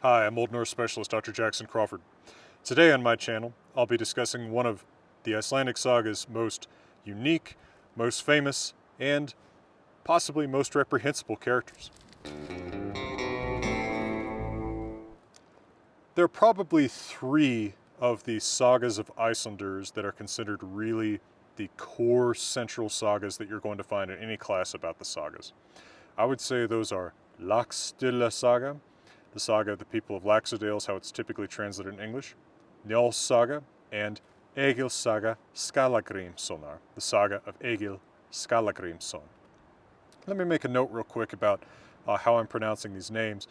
Hi, I'm Old Norse specialist Dr. Jackson Crawford. Today on my channel, I'll be discussing one of the Icelandic saga's most unique, most famous, and possibly most reprehensible characters. There are probably three of the sagas of Icelanders that are considered really the core central sagas that you're going to find in any class about the sagas. I would say those are Laxdæla Saga, the saga of the people of Laxdæla is how it's typically translated in English, Njál's Saga, and Egill Skalla-Grímssonar, the saga of Egill Skalla-Grímsson. Let me make a note real quick about how I'm pronouncing these names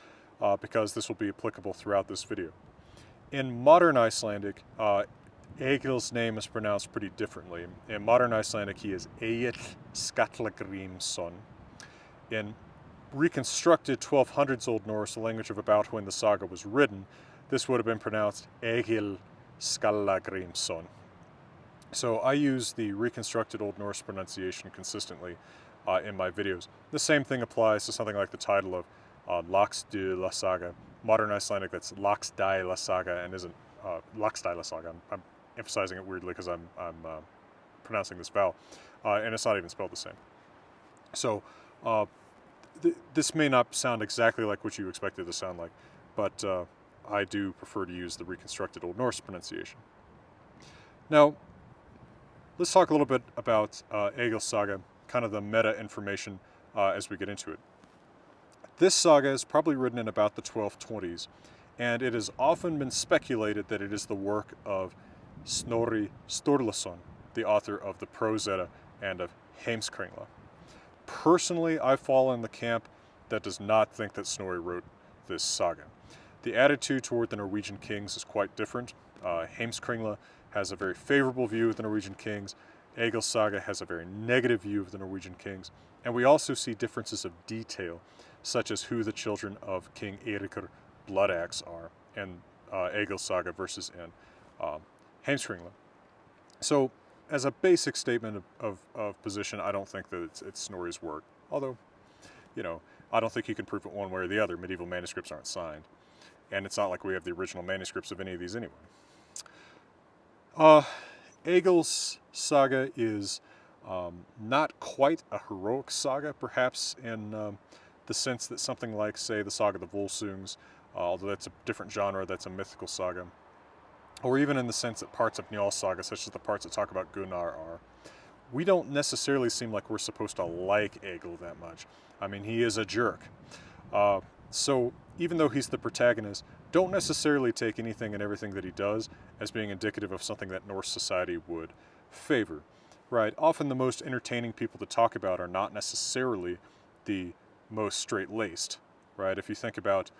because this will be applicable throughout this video. In modern Icelandic, Egill's name is pronounced pretty differently. In modern Icelandic, he is Egill Skalla-Grímsson. In reconstructed 1200s Old Norse, a language of about when the saga was written, this would have been pronounced Egill Skalla-Grímsson. So I use the reconstructed Old Norse pronunciation consistently in my videos. The same thing applies to something like the title of Laxdæla Saga. Modern Icelandic, that's Laxdæla Saga and isn't Laxdæla Saga. I'm emphasizing it weirdly because I'm pronouncing this vowel, and it's not even spelled the same. So this may not sound exactly like what you expect it to sound like, but I do prefer to use the reconstructed Old Norse pronunciation. Now, let's talk a little bit about Egill Saga, kind of the meta information as we get into it. This saga is probably written in about the 1220s, and it has often been speculated that it is the work of Snorri Sturluson, the author of the Prose Edda and of Heimskringla. Personally, I fall in the camp that does not think that Snorri wrote this saga. The attitude toward the Norwegian kings is quite different. Heimskringla has a very favorable view of the Norwegian kings. Egill Saga has a very negative view of the Norwegian kings. And we also see differences of detail, such as who the children of King Eiríkr Bloodaxe are in Egill Saga versus in Heimskringla. So, as a basic statement of position, I don't think that it's Snorri's work. Although, you know, I don't think you can prove it one way or the other. Medieval manuscripts aren't signed. And it's not like we have the original manuscripts of any of these anyway. Egill's saga is not quite a heroic saga, perhaps in the sense that something like, say, the saga of the Volsungs, although that's a different genre, that's a mythical saga, or even in the sense that parts of Njál's Saga, such as the parts that talk about Gunnar, are. We don't necessarily seem like we're supposed to like Egill that much. I mean, he is a jerk. So even though he's the protagonist, don't necessarily take anything and everything that he does as being indicative of something that Norse society would favor. Right? Often the most entertaining people to talk about are not necessarily the most straight-laced. Right? If you think about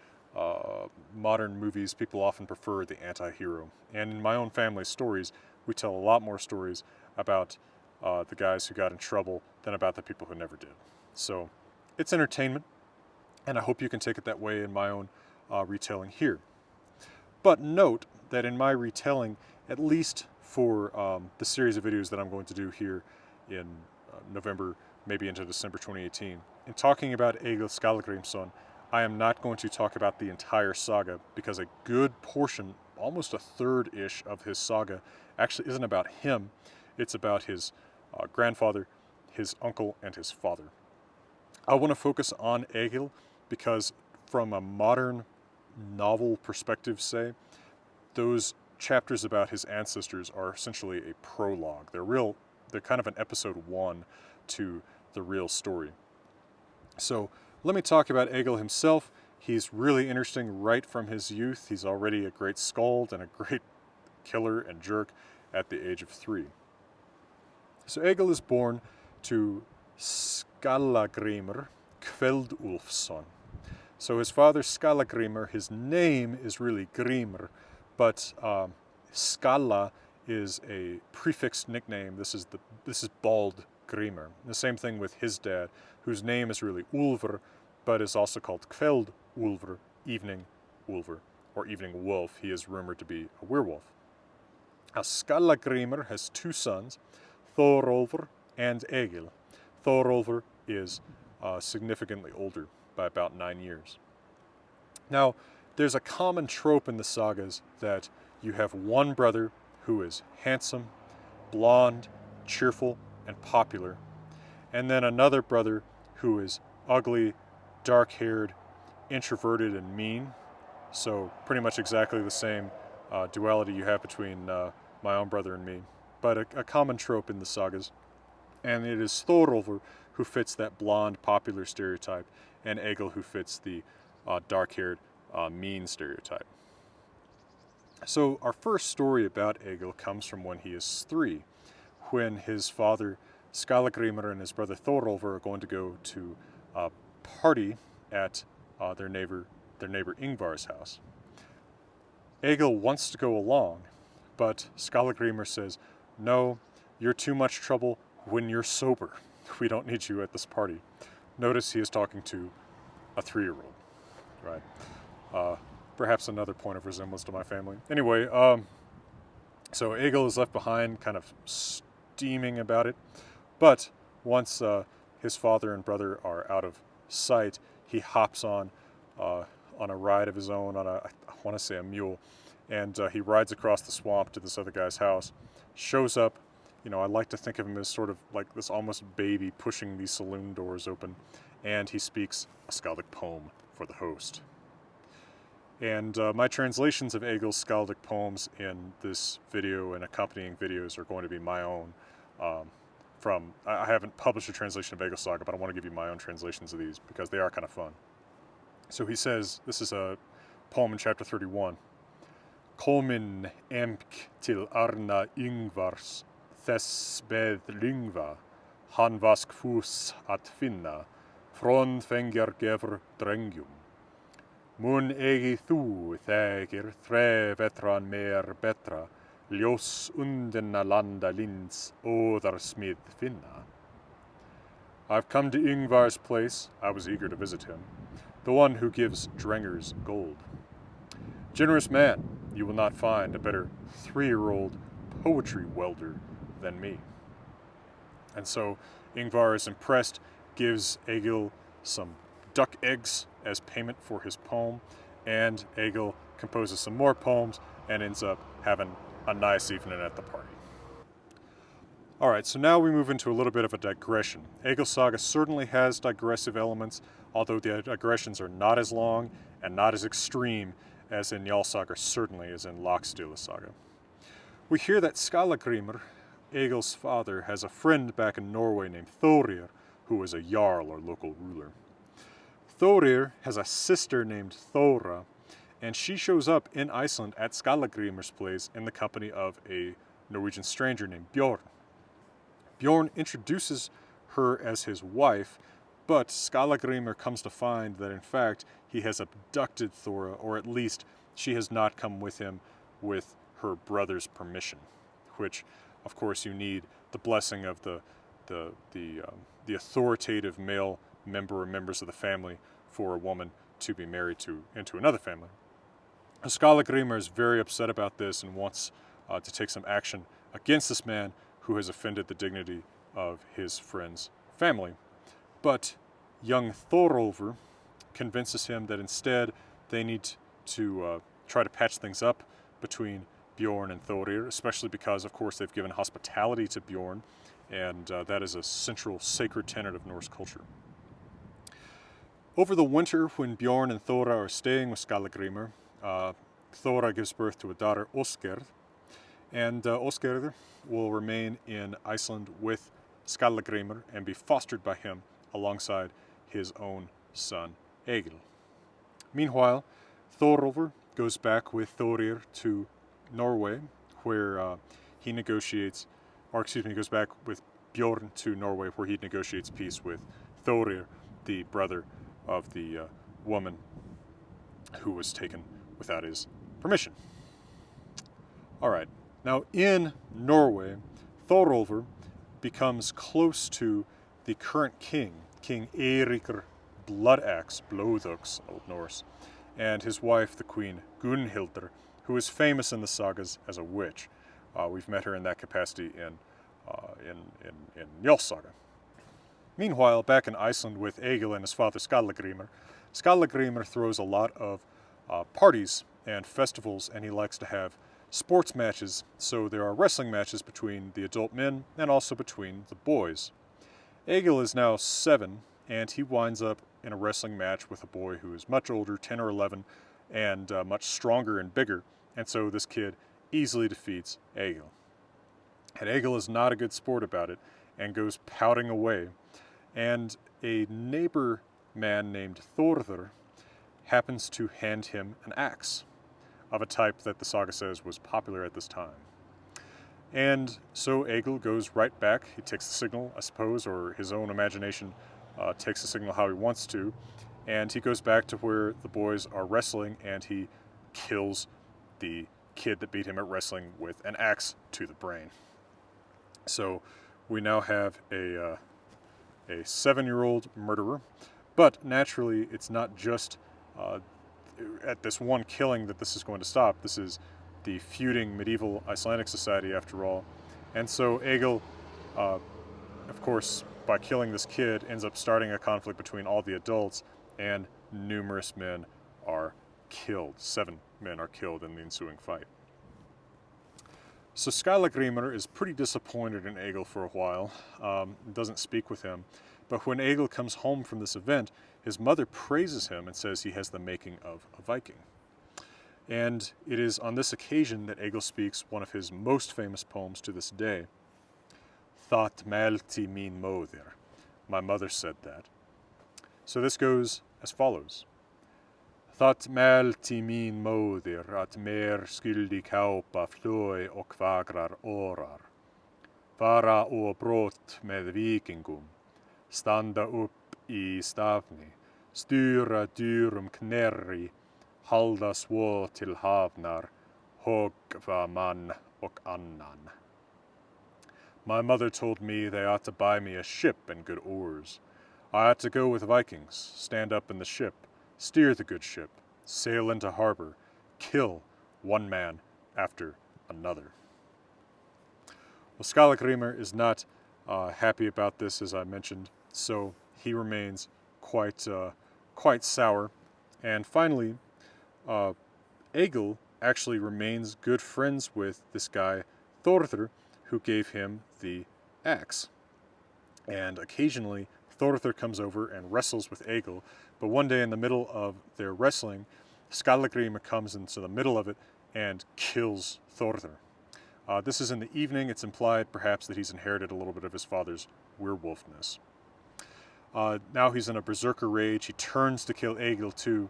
modern movies, people often prefer the anti-hero. And in my own family's stories, we tell a lot more stories about the guys who got in trouble than about the people who never did. So it's entertainment, and I hope you can take it that way in my own retelling here. But note that in my retelling, at least for the series of videos that I'm going to do here in November, maybe into December 2018, in talking about Egill Skallagrímsson, I am not going to talk about the entire saga because a good portion, almost a third-ish of his saga, actually isn't about him. It's about his grandfather, his uncle, and his father. I want to focus on Egill because from a modern novel perspective, say, those chapters about his ancestors are essentially a prologue. They're kind of an episode 1 to the real story. So let me talk about Egill himself. He's really interesting right from his youth. He's already a great skald and a great killer and jerk at the age of 3. So Egill is born to Skallagrímr Kveldulfsson. So his father Skallagrímr, his name is really Grímr, but Skalla is a prefixed nickname. This is Bald Grímr. The same thing with his dad, whose name is really Ulfr, but is also called Kveld Ulfr, evening Ulfr, or evening wolf. He is rumored to be a werewolf. Now Skallagrímr has 2 sons, Thorolfr and Egill. Thorolfr is significantly older by about 9 years. Now, there's a common trope in the sagas that you have one brother who is handsome, blonde, cheerful, and popular, and then another brother who is ugly, dark-haired, introverted, and mean. So pretty much exactly the same duality you have between my own brother and me, but a common trope in the sagas. And it is Thorolfr who fits that blonde, popular stereotype, and Egill who fits the dark-haired, mean stereotype. So our first story about Egill comes from when he is 3, when his father Skallagrímr and his brother Thorolfr are going to go to a party at their neighbor Ingvar's house. Egill wants to go along, but Skallagrímr says, "No, you're too much trouble when you're sober. We don't need you at this party." Notice he is talking to a 3-year-old, right? Perhaps another point of resemblance to my family. Anyway, so Egill is left behind, kind of steaming about it. But once his father and brother are out of sight, he hops on a ride of his own, on I want to say a mule, and he rides across the swamp to this other guy's house, shows up. You know, I like to think of him as sort of like this almost baby pushing these saloon doors open, and he speaks a skaldic poem for the host. And my translations of Egill's skaldic poems in this video and accompanying videos are going to be my own. I haven't published a translation of Egill Saga, but I want to give you my own translations of these because they are kind of fun. So he says, this is a poem in chapter 31. Komin emk til arna Ingvars, þess beð lyngva, han vask fús at finna, från fengjar gefur drengjum. Mun egi þú þegir þre mer betra, ljós undenna landa linds óðarsmið finna. I've come to Ingvar's place, I was eager to visit him, the one who gives drengers gold. Generous man, you will not find a better 3-year-old poetry welder than me. And so Ingvar is impressed, gives Egill some duck eggs as payment for his poem, and Egill composes some more poems and ends up having a nice evening at the party. Alright, so now we move into a little bit of a digression. Egill Saga certainly has digressive elements, although the digressions are not as long and not as extreme as in Jarl Saga, certainly as in Laxdæla Saga. We hear that Skallagrímr, Egill's father, has a friend back in Norway named Thorir, who is a Jarl or local ruler. Thorir has a sister named Thora, and she shows up in Iceland at Skallagrímr's place in the company of a Norwegian stranger named Bjorn. Bjorn introduces her as his wife, but Skallagrímr comes to find that in fact he has abducted Thora, or at least she has not come with him with her brother's permission, which of course you need the blessing of the authoritative male member or members of the family for a woman to be married into another family. Skallagrímr is very upset about this and wants to take some action against this man who has offended the dignity of his friend's family. But young Thorolfr convinces him that instead they need to try to patch things up between Bjorn and Thorir, especially because, of course, they've given hospitality to Bjorn, and that is a central sacred tenet of Norse culture. Over the winter, when Bjorn and Thora are staying with Skallagrímr, Thora gives birth to a daughter, Osgerd, and Osgerd will remain in Iceland with Skallagrímr and be fostered by him alongside his own son, Egill. Meanwhile, Thorolfr goes back with Thorir to Norway, where he goes back with Bjorn to Norway, where he negotiates peace with Thorir, the brother of the woman who was taken without his permission. Alright, now in Norway, Thorolfr becomes close to the current king, King Eirikr Bloodaxe, Blóðöx, Old Norse, and his wife, the Queen Gunnhildr, who is famous in the sagas as a witch. We've met her in that capacity in Jarl Saga. Meanwhile, back in Iceland with Egill and his father Skallagrímr, Skallagrímr throws a lot of parties and festivals, and he likes to have sports matches. So there are wrestling matches between the adult men and also between the boys. Egill is now 7, and he winds up in a wrestling match with a boy who is much older, 10 or 11, and much stronger and bigger, and so this kid easily defeats Egill. And Egill is not a good sport about it and goes pouting away, and a neighbor man named Thorður happens to hand him an axe of a type that the saga says was popular at this time. And so Egill goes right back. He takes the signal, I suppose, or his own imagination takes the signal how he wants to, and he goes back to where the boys are wrestling, and he kills the kid that beat him at wrestling with an axe to the brain. So we now have a 7-year-old murderer, but naturally it's not just at this one killing that this is going to stop. This is the feuding medieval Icelandic society after all. And so Egill, of course, by killing this kid, ends up starting a conflict between all the adults, and numerous men are killed. 7 men are killed in the ensuing fight. So Skallagrímsson is pretty disappointed in Egill for a while, doesn't speak with him, but when Egill comes home from this event, his mother praises him and says he has the making of a Viking. And it is on this occasion that Egill speaks one of his most famous poems to this day. That mælti mín móðir. My mother said that. So this goes as follows. That mælti mín móðir at mér skyldi kápa flói og fagrar órar. Fara og brott með vikingum. Standa upp í stafni. Stýra dýrum knerri. Halda svo til hafnar. Höggva mann og annan. My mother told me they ought to buy me a ship and good oars. I ought to go with Vikings, stand up in the ship, steer the good ship, sail into harbor, kill one man after another. Well, Skallagrímsson is not happy about this, as I mentioned, so he remains quite sour. And finally, Egill actually remains good friends with this guy, Thorður, who gave him the axe. And occasionally, Thorður comes over and wrestles with Egill, but one day in the middle of their wrestling, Skallagrímsson comes into the middle of it and kills Thorður. This is in the evening. It's implied perhaps that he's inherited a little bit of his father's werewolfness. Now he's in a berserker rage. He turns to kill Egill too,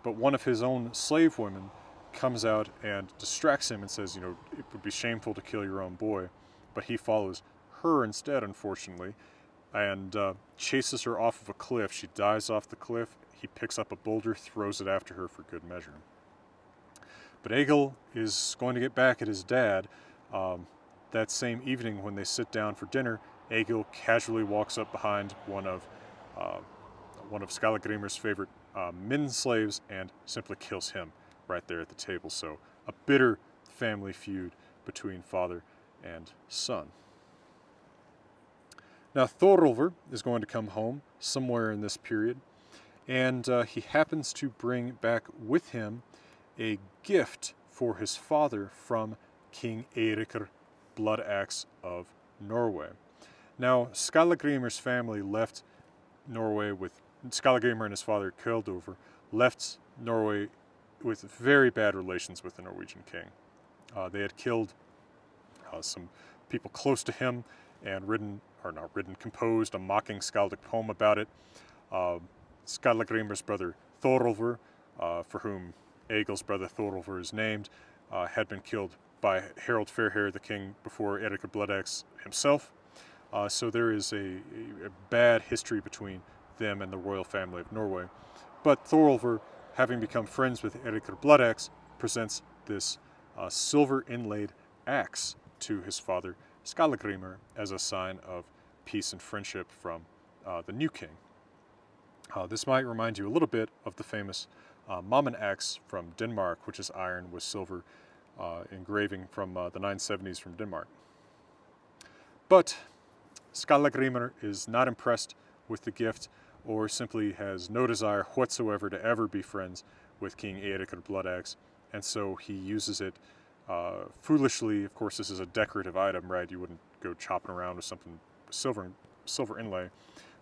but one of his own slave women comes out and distracts him and says, it would be shameful to kill your own boy. But he follows her instead, unfortunately, and chases her off of a cliff. She dives off the cliff. He picks up a boulder, throws it after her for good measure. But Egill is going to get back at his dad. That same evening when they sit down for dinner, Egill casually walks up behind one of Skallagrímsson's favorite men slaves and simply kills him right there at the table. So a bitter family feud between father and son. Now Thorólfur is going to come home somewhere in this period, and he happens to bring back with him a gift for his father from King Eirikr Bloodaxe of Norway. Now Skallagrímsson's family left Norway with Skallagrímsson and his father Kjöldolfur left Norway with very bad relations with the Norwegian king. They had killed some people close to him and composed a mocking skaldic poem about it. Skallagrímsson's brother Thorólfur, for whom Egill's brother Thorólfur is named, had been killed by Harald Fairhair, the king, before Eirikr Bloodaxe himself. So there is a bad history between them and the royal family of Norway. But Thorólfur, having become friends with Eirikr Bloodaxe, presents this silver inlaid axe to his father Skallagrímsson as a sign of peace and friendship from the new king. This might remind you a little bit of the famous Mammen axe from Denmark, which is iron with silver engraving from the 970s from Denmark. But Skallagrímsson is not impressed with the gift, or simply has no desire whatsoever to ever be friends with King Egill Bloodaxe, and so he uses it foolishly. Of course, this is a decorative item, right? You wouldn't go chopping around with something silver inlay,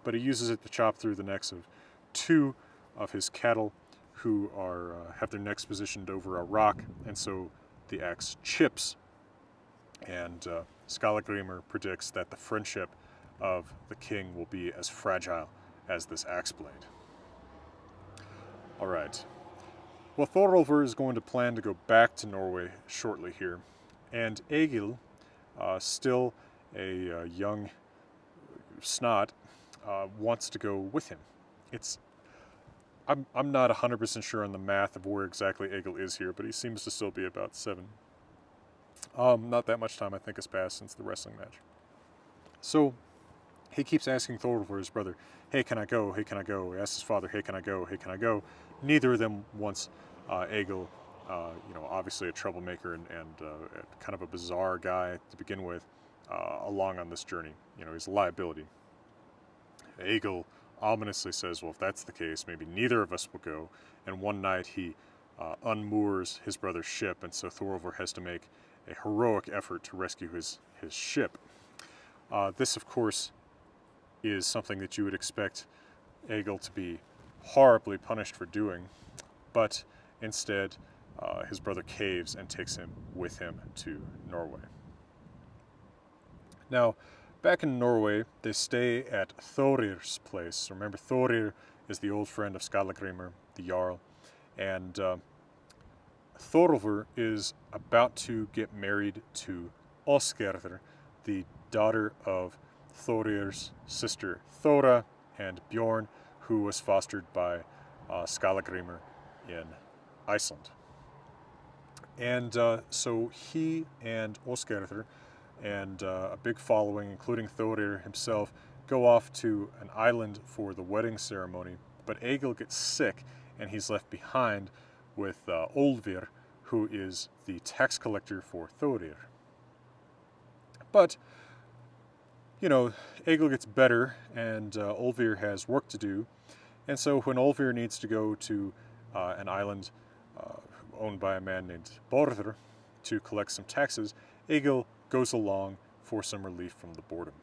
but he uses it to chop through the necks of 2 of his cattle who are have their necks positioned over a rock, and so the axe chips. And Skalla-Grímsson predicts that the friendship of the king will be as fragile as this axe blade. All right. Well, Thorolfr is going to plan to go back to Norway shortly here, and Egill, still a young snot, wants to go with him. I'm not 100% sure on the math of where exactly Egill is here, but he seems to still be about 7. Not that much time, I think, has passed since the wrestling match. So he keeps asking Thorolfr, his brother, hey, can I go? Hey, can I go? He asks his father, hey, can I go? Hey, can I go? Neither of them wants Egill, obviously a troublemaker and kind of a bizarre guy to begin with, along on this journey. He's a liability. Egill ominously says, well, if that's the case, maybe neither of us will go. And one night he unmoors his brother's ship, and so Thorolfr has to make a heroic effort to rescue his ship. This, of course, is something that you would expect Egill to be horribly punished for doing, but instead his brother caves and takes him with him to Norway. Now, back in Norway, they stay at Thorir's place. Remember, Thorir is the old friend of Skallagrímsson, the Jarl, and Thorolfr is about to get married to Osgerðr, the daughter of Thorir's sister Thora and Bjorn, who was fostered by Skallagrímsson in Iceland. And so he and Osgerðr and a big following, including Thorir himself, go off to an island for the wedding ceremony, but Egill gets sick and he's left behind with Olvir, who is the tax collector for Thorir. But, Egill gets better and Olvir has work to do, and so when Olvir needs to go to an island owned by a man named Borðr to collect some taxes, Egill goes along for some relief from the boredom.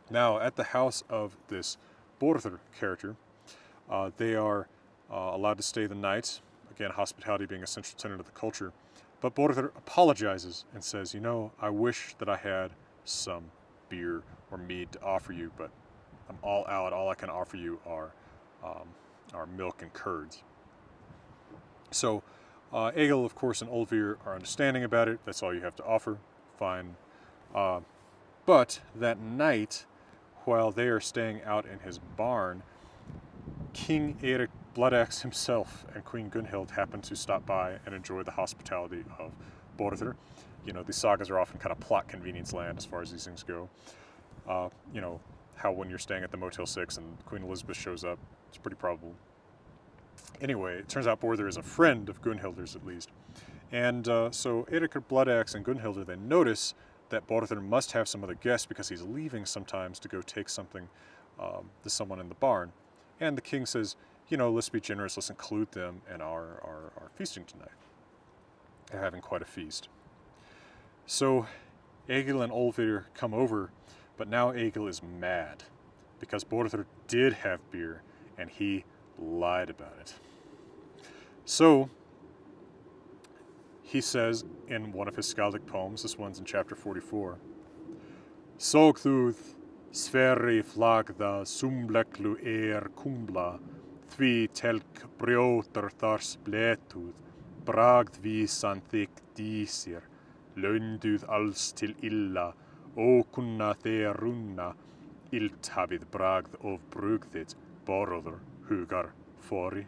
Now, at the house of this Borðr character, they are allowed to stay the night. Again, hospitality being a central tenet of the culture. But Borðr apologizes and says, I wish that I had some beer or mead to offer you, but I'm all out. All I can offer you are milk and curds. So Egill, of course, and Olvir are understanding about it. That's all you have to offer. Fine. But that night, while they are staying out in his barn, King Egill Bloodaxe himself and Queen Gunhild happen to stop by and enjoy the hospitality of Borðr. These sagas are often kind of plot convenience land as far as these things go. How when you're staying at the Motel 6 and Queen Elizabeth shows up, it's pretty probable. Anyway, it turns out Borðr is a friend of Gunhildr's, at least. And so Egill Bloodaxe and Gunhildr then notice that Borðr must have some other guests because he's leaving sometimes to go take something to someone in the barn. And the king says, let's be generous, let's include them in our feasting tonight. They're having quite a feast. So Egill and Olvir come over, but now Egill is mad because Borðr did have beer and he lied about it. So he says in one of his skaldic poems, this one's in chapter 44, Sogþúð sverri flagða sumleklu kumbla, því telk brjótar þar spletuð, bragð vísan þykk dísir, launduð alls til illa, ókunna þeir runna, illt hafið bragð of brugðið, Borðr hugar fori.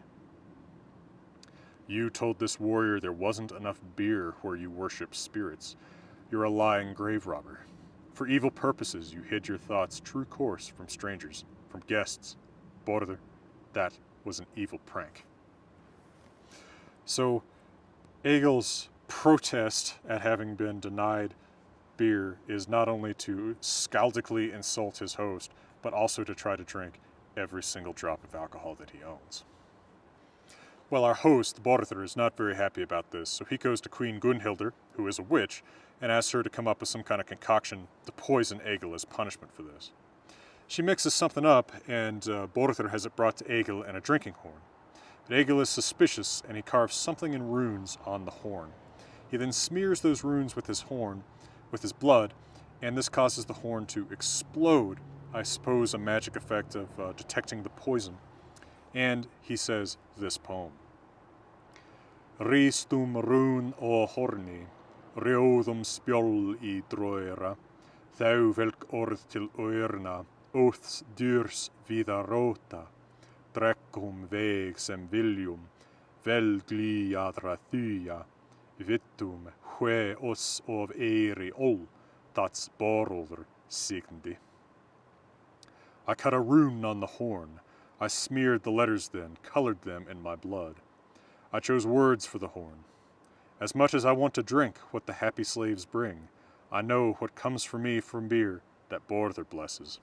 You told this warrior there wasn't enough beer where you worship spirits. You're a lying grave robber. For evil purposes you hid your thoughts' true course from strangers, from guests. Borðr, that was an evil prank. So Egill's protest at having been denied beer is not only to skaldically insult his host, but also to try to drink every single drop of alcohol that he owns. Well, our host, Borðr, is not very happy about this, so he goes to Queen Gunnhildr, who is a witch, and asks her to come up with some kind of concoction to poison Egill as punishment for this. She mixes something up, and Borðr has it brought to Egill in a drinking horn. But Egill is suspicious, and he carves something in runes on the horn. He then smears those runes with his horn, with his blood, and this causes the horn to explode, I suppose a magic effect of detecting the poison. And he says this poem. Ristum rún ó horni, rjóðum spjöll í drøyra, þau velk orð til ørna, oaths dyrs vida róta, drekkum veg sem viljum, vel glíadra þýja, vittum hve oss of eyri ol, that's Borðr signdi. I cut a rune on the horn. I smeared the letters then, colored them in my blood. I chose words for the horn. As much as I want to drink what the happy slaves bring, I know what comes for me from beer that Borðr blesses.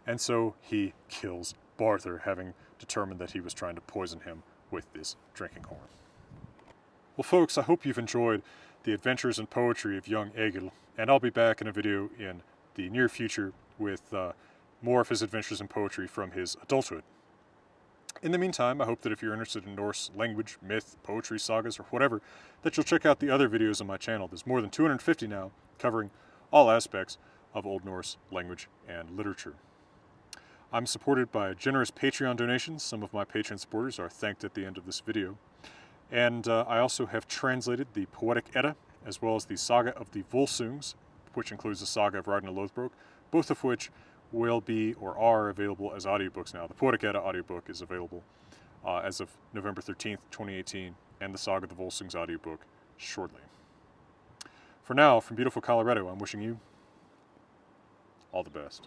And so he kills Borðr, having determined that he was trying to poison him with this drinking horn. Well, folks, I hope you've enjoyed the adventures and poetry of young Egill, and I'll be back in a video in the near future with more of his adventures and poetry from his adulthood. In the meantime, I hope that if you're interested in Norse language, myth, poetry, sagas, or whatever, that you'll check out the other videos on my channel. There's more than 250 now, covering all aspects of Old Norse language and literature. I'm supported by generous Patreon donations. Some of my Patreon supporters are thanked at the end of this video. And I also have translated the Poetic Edda, as well as the Saga of the Volsungs, which includes the Saga of Ragnar Lothbrok, both of which will be or are available as audiobooks now. The Poetic Edda audiobook is available as of November 13th, 2018, and the Saga of the Volsungs audiobook shortly. For now, from beautiful Colorado, I'm wishing you all the best.